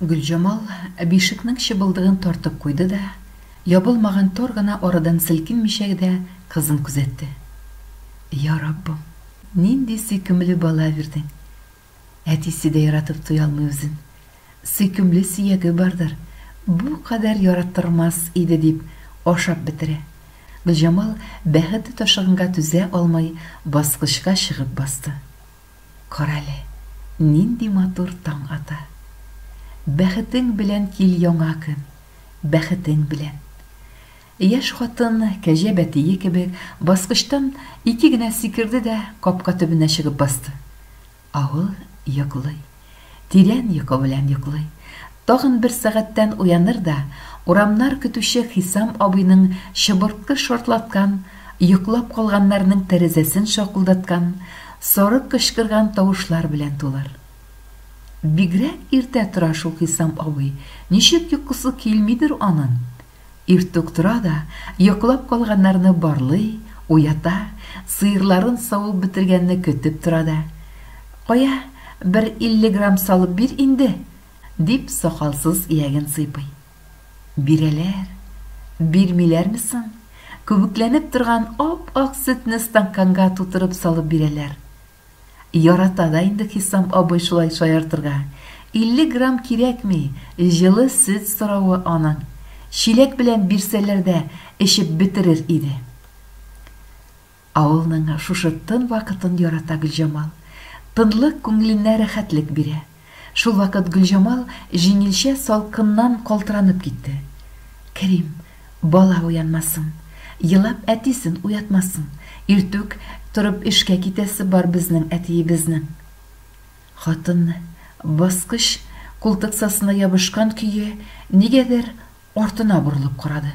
Гөлҗамал бишекнең чыбылдыгын тартып куйды да, ябылмаган тор гына арадан селкенмичә дә кызын күзәтте. Я Раббым, нинди сөйкемле бала бирдең. Әтисе дә яратып туя алмый үзен. Сөйкемле сөяге бардыр. Бу кадәр яраттырмас иде дип ашап бетерә. Гөлҗамал бәхете ташыгынга түзә алмай баскычка чыгып басты. Карале, нинди матур таң ата. Бәхетең белән кил яңа көн. Бәхетең белән. Яшь хатын кәҗә бәтие кебек баскычтан ике генә сикерде дә капка төбенә чыгып басты. Авыл йоклый. Тирән йокы белән йоклый. Тагын бер сәгатьтән уяныр да, урамнар көтүче Хисам абыйның чыбырткы шартлаткан, йоклап калганнарның тәрәзәсен шакылдаткан, сарык кычкырган тавышлар белән тулар. Бигрәк иртә тора шул Хисам абый. Ничек йокысы килмидер аның. Иртүк тора да, йоклап калганнарны барлый, уята, сыерларын савып бетергәнне көтеп тора да. Кая, 150 грамм салып бир инде, дип сакалсыз ияген сыйпый. Бирәләр, бирмиләрмисең? Күбекләнеп торган ап-ак сөтне стаканга тутырып салып бирәләр. Ярата да инде Хисам абый шулай шаяртырга. 50 грамм кирәкми, җылы сөт сорауы аның. Чиләк белән бирсәләр дә эчеп бетерер иде. Авылның шушы тын вакытын ярата Гөлҗамал. Тынлык күңеленә рәхәтлек бирә. Шул вакыт Гөлҗамал җиңелчә салкыннан калтыранып китте. Кәрим, бала уянмасын, елап әтисен уятмасын. Иртүк торып эшкә китәсе бар безнең әтиебезнең. Хатын баскыч култыксасына ябышкан көе нигәдер артына борылып карады.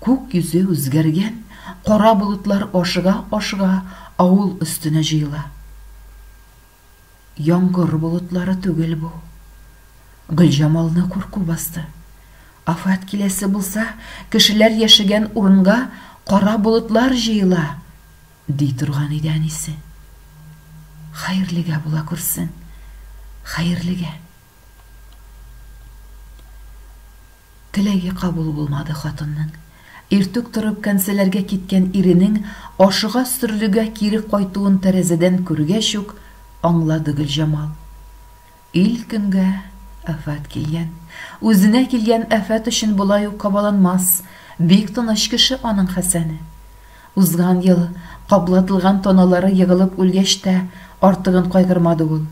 Күк йөзе үзгәргән, кара болытлар ашыга-ашыга авыл өстенә җыела. Яңгыр болытлары түгел бу. Гөлҗамалны курку басты. Афат киләсе булса, кешеләр яшәгән урынга кара болытлар җыела, ди торган иде әнисе. Хәерлегә була күрсен, хәерлегә. Теләге кабул булмады хатынның. Иртүк торып кәнсәләргә киткән иренең ашыга сөрлегә кире кайтуын тәрәзәдән күргәч үк аңлады Гөлҗамал. Ил көнгә афат килгән. Үзенә килгән афат өчен булай ук кабаланмас. Бик тыныч кеше аның Хәсәне. Узган ел каплатылган тоналары егылып үлгәч тә артыгын кайгырмады ул.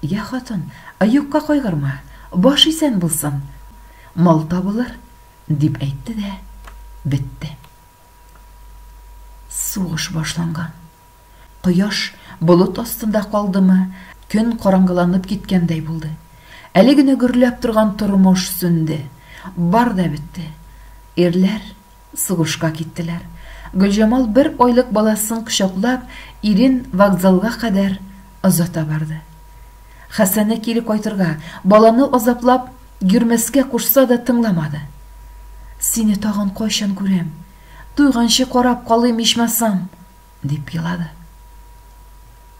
Я хатын, юкка кайгырма, баш исән булсын. Мал табылыр, дип әйтте дә бетте. Сугыш башланган. Кояш болыт астында калдымы, көн караңгыланып киткәндәй булды. Әле генә гөрләп торган тормыш сүнде. Бар да бетте. Ирләр сугышка киттеләр. Гөлҗамал 1 айлык баласын кочаклап, ирен вокзалга кадәр озата барды. Хәсәне кире кайтырга, баланы азаплап йөрмәскә кушса да тыңламады. Сине тагын кайчан күрәм? Туйганчы карап калыйм ичмасам, дип елады.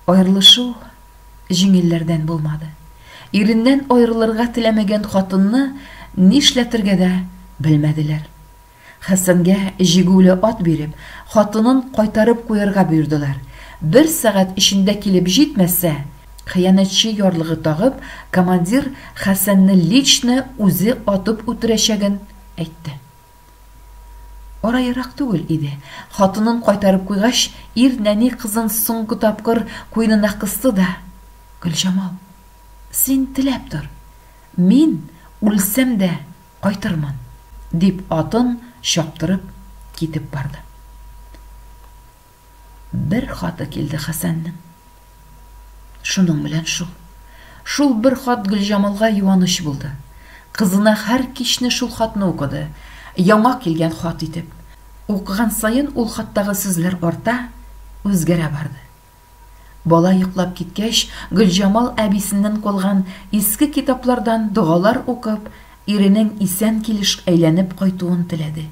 Аерылышу җиңелләрдән булмады. Иреннән аерылырга теләмәгән хатынны нишләтергә дә белмәделәр. Хәсәнгә җигүле ат биреп, хатынын кайтарып куярга бирделәр. 1 сәгать эчендә килеп җитмәсә, хыянәтче ярлыгы тагып, командир Хәсәнне лично үзе атып үтерәчәген әйтте. Ара ерак түгел иде. Хатынын кайтарып куйгач, ир нәни кызын соңгы тапкыр куйнына кысты да: "Гөлҗамал, син теләп тор. Мин үлсәм дә кайтырмын", дип атын чаптырып китеп барды. Бер хаты килде Хәсәннең. Шуның белән шул бер хат Гөлҗамалга юаныч булды. Кызына һәр кичне шул хатны укыды. Яңа килгән хат итеп. Укыган сайын ул хаттагы сүзләр арта, үзгәрә барды. Бала йоклап киткәч, Гөлҗамал әбисеннән калган иске китаплардан дугалар укып, иренең исән килеш әйләнеп кайтуын теләде.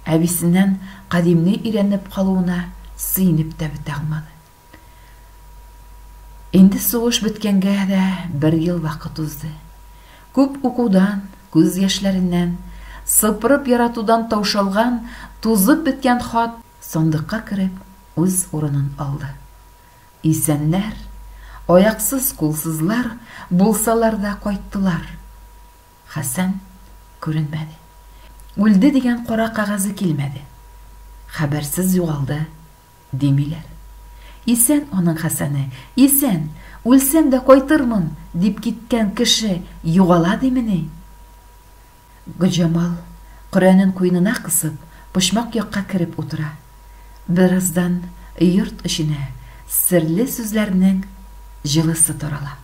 Әбисеннән кадимне өйрәнеп калуына сөенеп тә бетә алмады. Инде сугыш биткәнгә дә 1 ел вакыт узды. Күп укудан, күз яшьләреннән, сыпырып яратудан таушалган, тузып беткән хат сандыкка кереп, үз урынын алды. Исәннәр, аяксыз, кулсызлар булсалар да кайттылар. Хәсән күренмәде. Үлде дигән кара кагазы килмәде. Хәбәрсез югалды димиләр. Исән аның Хәсәне, исән, үлсәм дә кайтырмын дип киткән кеше югала димени? Гөлҗамал Коръәнен куйнына кысып, почмак якка кереп утыра. Бераздан йорт эченә серле сүзләрнең җылысы тарала.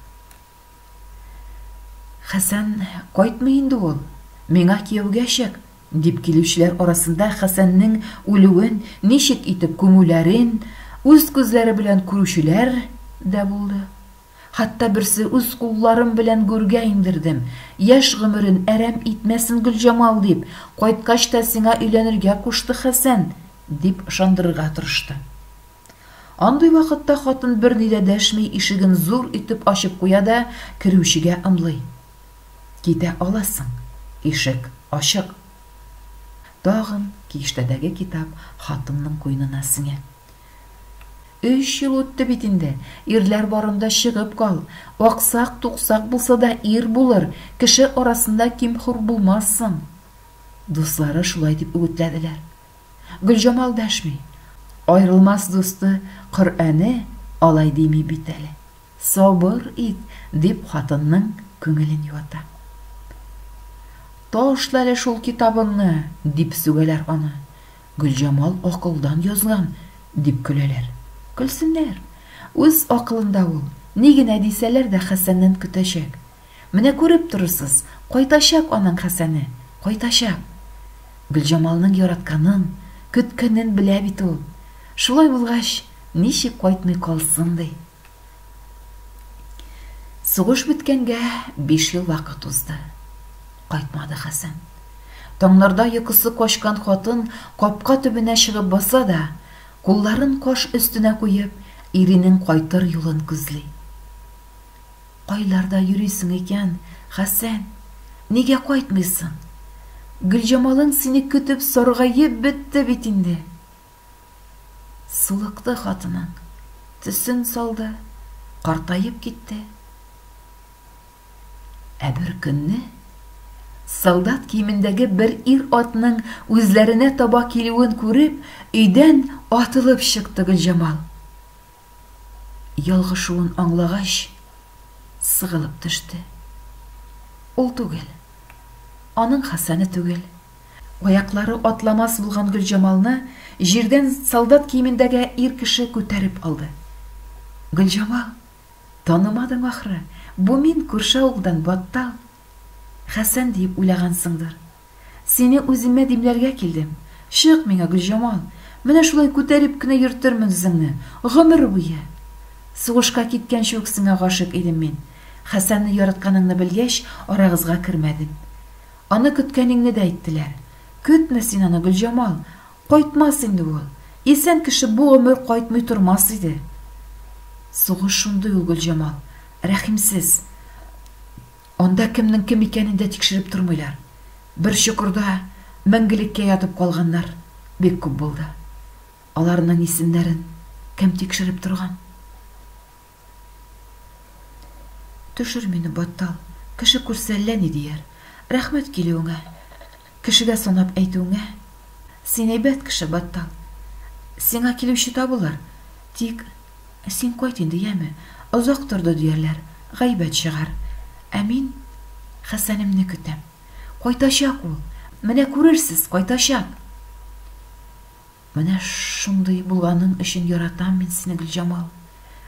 Хәсән кайтмый инде ул, миңа кияүгә чык дип килүчеләр арасында Хәсәннең үлүен, ничек итеп күмүләрен үз күзләре белән күрүчеләр дә булды. Хатта берсе үз кулларым белән гүргә индердем. Яшь гомерен әрәм итмәсен Гөлҗамал дип, кайткач та сиңа өйләнергә кушты Хәсән дип ышандырырга тырышты. Андый вакытта хатын берни дә дәшми ишеген зур итеп ачып куя да кирүчегә ымлый. Китә аласың, ишек ачык. Тагын киштәдәге китап хатынның куйнына сеңә. 3 ел үтте бит инде. Ирләр барында чыгып кал. Аксак, туксак булса да ир булыр. Кеше арасында ким-хур булмассың. Дуслары шулай дип үгетләделәр. Гөлҗамал дәшми. Айрылмас дусты Коръәне алай дими бит әле. Сабыр ит дип хатынның күңелен юата. Ташла әле шул китабыңны дип сүгәләр аны. Гөлҗамал акылдан язган дип көләләр. Көлсеннәр. Үз акылында ул. Ни генә дисәләр дә Хәсәннән көтәчәк. Менә күреп торырсыз, кайтачак аның Хәсәне, кайтачак. Гөлҗамалның яратканын, көткәнен белә бит ул. Шулай булгач, ничек кайтмый калсын ди. Сугыш биткәнгә 5 ел вакыт узды. Кайтмады Хәсән. Таңнарда йокысы качкан хатын капка төбенә чыгып баса да, кулларын каш өстенә куеп, иренең кайтыр юлын күзли. Кайларда йөрисең икән, Хәсән? Нигә кайтмыйсың? Гөлҗамалың сине көтеп саргаеп бетте бит инде. Сулыкты хатының, төсен салды, картайып китте. Ә бер көнне солдат киемендәге бер ир атның үзләренә таба килүен күреп, өйдән атылып чыкты Гөлҗамал. Ялгышуын аңлагач, сыгылып төште. Ул түгел, аның Хәсәне түгел. Аяклары атламас булган Гөлҗамалны җирдән солдат киемендәге ир кеше күтәреп алды. Гөлҗамал, танымадың ахры, бу мин күрше авылдан Баттал. Хәсән дип уйлагансыңдыр. Сине үземә димләргә килдем. Чык миңа, Гөлҗамал. Менә шулай күтәреп кенә йөртермен үзеңне, гомер буе. Сугышка киткәнче үк сиңа гашык идем мин. Хәсәнне яратканыңны белгәч, арагызга кермәдем. Аны көткәнеңне дә әйттеләр. Көтмә син аны, Гөлҗамал. Кайтмас инде ул. Исән кеше бу гомер кайтмый тормас иде. Сугыш шундый ул, Гөлҗамал. Рәхимсез. Анда кемнең кем икәнен дә тикшереп тормыйлар. Бер чокырда мәңгелеккә ятып калганнар бик күп булды. Аларның исемнәрен кем тикшереп торган? Төшер мине, Баттал. Кеше күрсә әллә ни дияр. Рәхмәт килүеңә. Кешегә санап әйтүеңә. Син әйбәт кеше, Баттал. Сиңа килүче табылыр. Тик син кайт инде, яме. Озак торды диярләр. Гайбәт чыгар. Ә мин Хәсәнемне көтәм. Кайтачак ул. Менә күрерсез, кайтачак. Менә шундый булганың өчен яратам мин сине, Гөлҗамал.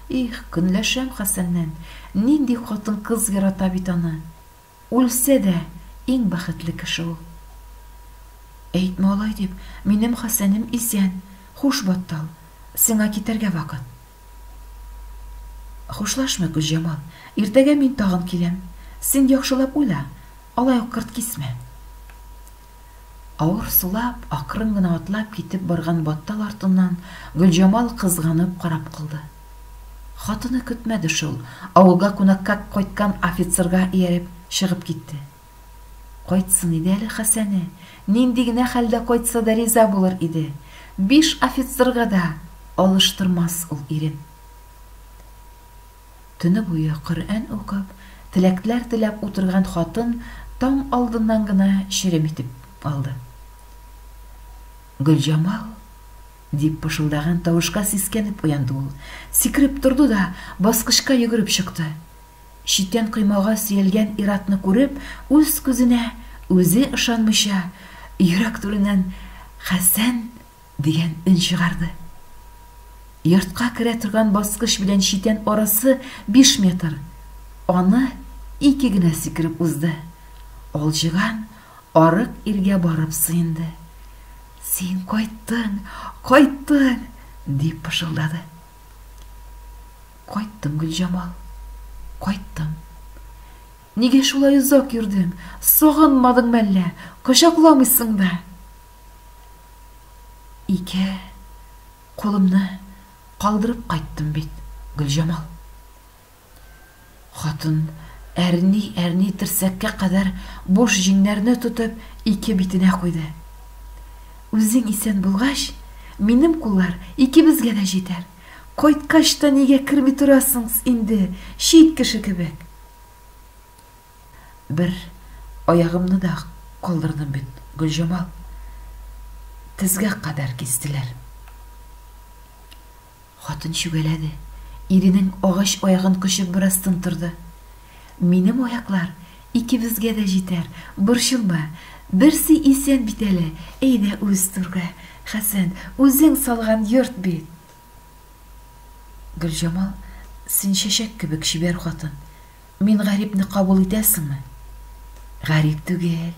Их, көнләшәм Хәсәннән. Нинди хатын-кыз ярата бит аны. Үлсә дә иң бәхетле кеше ул. Әйтмә алай дип, минем Хәсәнем исән. Хуш, Баттал. Сиңа китәргә вакыт. Хушлашма, Гөлҗамал. Иртәгә мин тагын киләм. Син яхшылап уйла. Алай ук кырт кисмә. Авыр сулап, акрын гына атлап китеп барган Баттал артыннан Гөлҗамал кызганып карап калды. Хатыны көтмәде шул. Авылга кунакка кайткан офицерга ияреп, чыгып китте. Кайтсын иде әле Хәсәне. Нинди генә хәлдә кайтса да риза булыр иде. 5 офицерга да алыштырмас ул ирен. Төне буе Коръән укып, теләкләр теләп утырган хатын таң алдыннан гына ширем итеп алды. Гөлҗамал дип пышылдаган тавышка сискәнеп уянды ул. Сикереп торды да баскычка йөгереп чыкты. Читән кыймага сөялгән иратны күреп, үз күзенә үзе ышанмыйча, йөрәк түреннән Хәсән дигән өн чыгарды. Йортка керә торган баскыч белән читән арасы 5 метр. Аны 2 генә сикереп узды. Алҗыган арык иргә барып сыенды. Син кайттың, кайттың, дип пышылдады. Кайттым, Гөлҗамал, кайттым. Нигә шулай озак йөрдең? Сагынмадың мәллә? Кочакламыйсың да? 2 кулымны калдырып кайттым бит, Гөлҗамал. Хатын әрни терсәккә кадәр бош җиңнәрне тотып 2 битенә куйды. Үзең исән булгач, минем куллар 2безгә дә җитәр. Кайткач та нигә керми торасың инде, шит кеше кебек? Бер аягымны да калдырдым бит, Гөлҗамал. Тезгә кадәр кистеләр. Хатын чүгәләде. Иренең агач аягын кочып бераз тынтырды. Минем аяклар 2безгә дә җитәр. Борчылма. Берсе исән бит әле. Әйдә үз турга. Хәсән, үзең салган йорт бит. Гөлҗамал, син шәшәк кебек чибәр хатын. Мин гарипне кабул итәсеңме? Гарип түгел.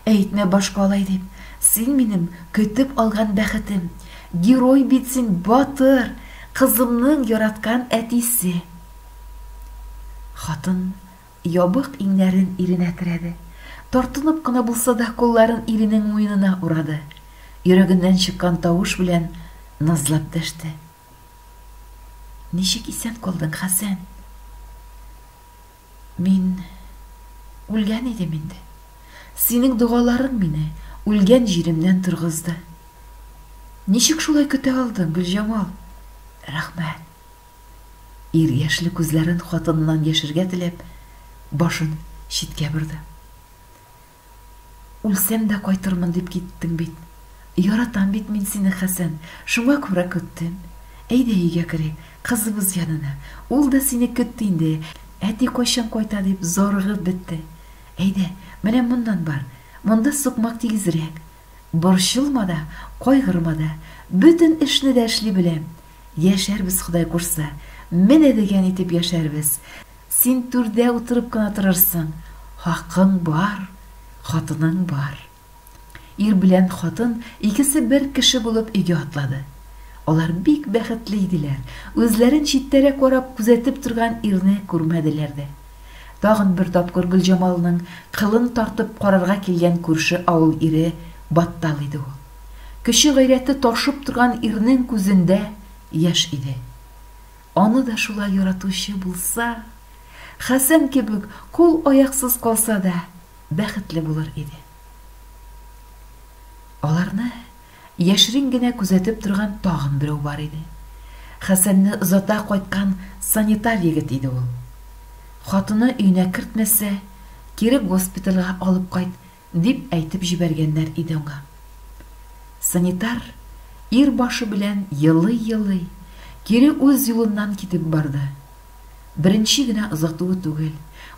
Әйтмә башка алай дип. Син минем көтеп алган бәхетем. Герой бит син, батыр. Кызымның яраткан әтисе. Хатын ябык иңнәрен иренә терәде. Тартынып кына булса да кулларын иренең муенына урады. Йөрәгеннән чыккан тавыш белән назлап дәште. Ничек исән калдың, Хәсән? Мин үлгән идем инде. Синең дугаларың мине үлгән җиремнән торгызды. Ничек шулай көтә алдың, Гөлҗамал? Рәхмәт. Ир яшьле күзләрен хатыннан яшергә теләп, башын читкә борды. Үлсәм дә кайтырмын дип киттең бит. Яратам бит мин сине, Хәсән. Шуңа күрә көттем. Әйдә өйгә керик, кызыбыз янына. Ул да сине көтте инде. Әти кайчан кайта дип зарыгып бетте. Әйдә, менә моннан бар. Монда сукмак тигезрәк. Борчылма да, кайгырма да. Бөтен эшне дә эшли беләм. Яшәрбез, Ходай күрсә. Менә дигән итеп яшәрбез. Син түрдә утырып кына торырсың. Хакың бар, хатының бар. Ир белән хатын икесе бер кеше булып өйгә атлады. Алар бик бәхетле иделәр. Үзләрен читтәрәк карап күзәтеп торган ирне күрмәделәр дә. Тагын бер тапкыр Гөлҗамалның кылын тартып карарга килгән күрше авыл ире баттал иде ул. Кеше гайрәте ташып торган ирнең күзендә яшь иде. Аны да шулай яратучы булса, Хәсән кебек кул аяксыз калса да бәхетле булыр иде. Аларны яшерен генә күзәтеп торган тагын берәү бар иде. Хәсәнне озата кайткан санитар егет иде ул. Хатыны өенә кертмәсә, кире госпитальгә алып кайт дип әйтеп җибәргәннәр иде аңа. Санитар ир башы белән елый-елый кире үз юлыннан китеп барды. Беренче генә озатуы түгел.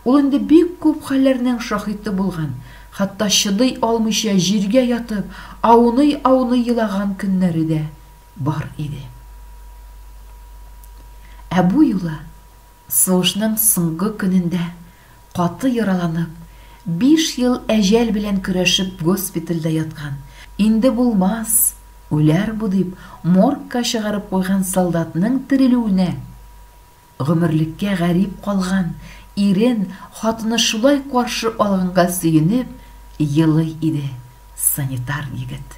Ул инде бик күп хәлләрнең шаһиты булган. Хатта шыдый алмыйча җиргә ятып, ауный елаган көннәре дә бар иде. Ә бу юлы сугышның соңгы көнендә каты яраланып, 5 ел әҗәл белән көрәшеп госпитальдә яткан. Инде булмас, үләр бу дип моргка чыгарып куйган солдатның терелүенә гомерлеккә гарип калган ирен хатыны шулай каршы алганга сөенеп елый иде санитар егет.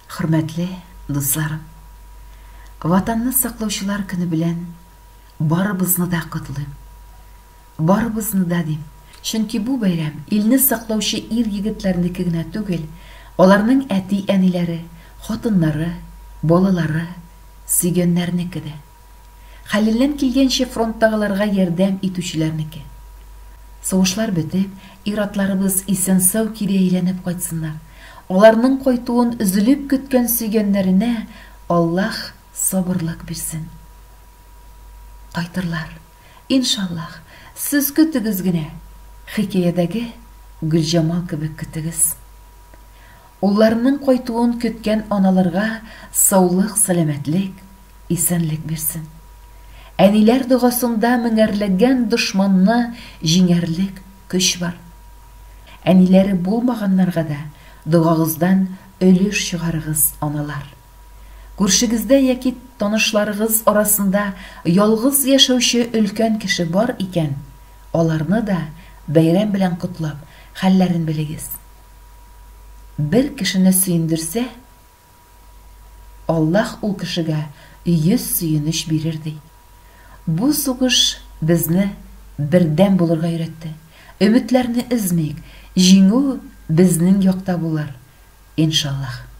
Хөрмәтле дусларым, ватанны саклаучылар көне белән барыбызны да котлыйм. Барыбызны да дип Чөнки бу бәйрәм илне саклаучы ир-егетләрнеке генә түгел, аларның әти-әниләре, хатыннары, балалары, сөйгәннәрнеке дә. Хәлелән килгәнче фронттагыларга ярдәм итүчеләрнеке. Сугышлар бетеп, ир-атларыбыз исән-сау кире әйләнеп кайтсыннар. Аларның кайтуын üzülеп көткән сөйгәннәренә Аллаһ сабырлык бирсен. Кайтырлар. Иншаллаһ, сез көтегез генә. Хикәядәге Гөлҗамал кебек көтегез. Улларның кайтуын көткән аналарга саулык, сәламәтлек, исәнлек бирсен. Әниләр дугасында меңәрләгән дошманны җиңәрлек көч бар. Әниләре булмаганнарга да дугагыздан өлеш чыгарыгыз, аналар. Күршегездә яки танышларыгыз арасында ялгыз яшәүче өлкән кеше бар икән, аларны да бәйрәм белән котлап, хәлләрен белегез. Бер кешене сөендерсә, Аллаһ ул кешегә 100 сөенеш бирер ди. Бу сугыш безне бердәм булырга өйрәтте. Өметләрне измик, җиңү безнең якта булыр. Иншаллаһ.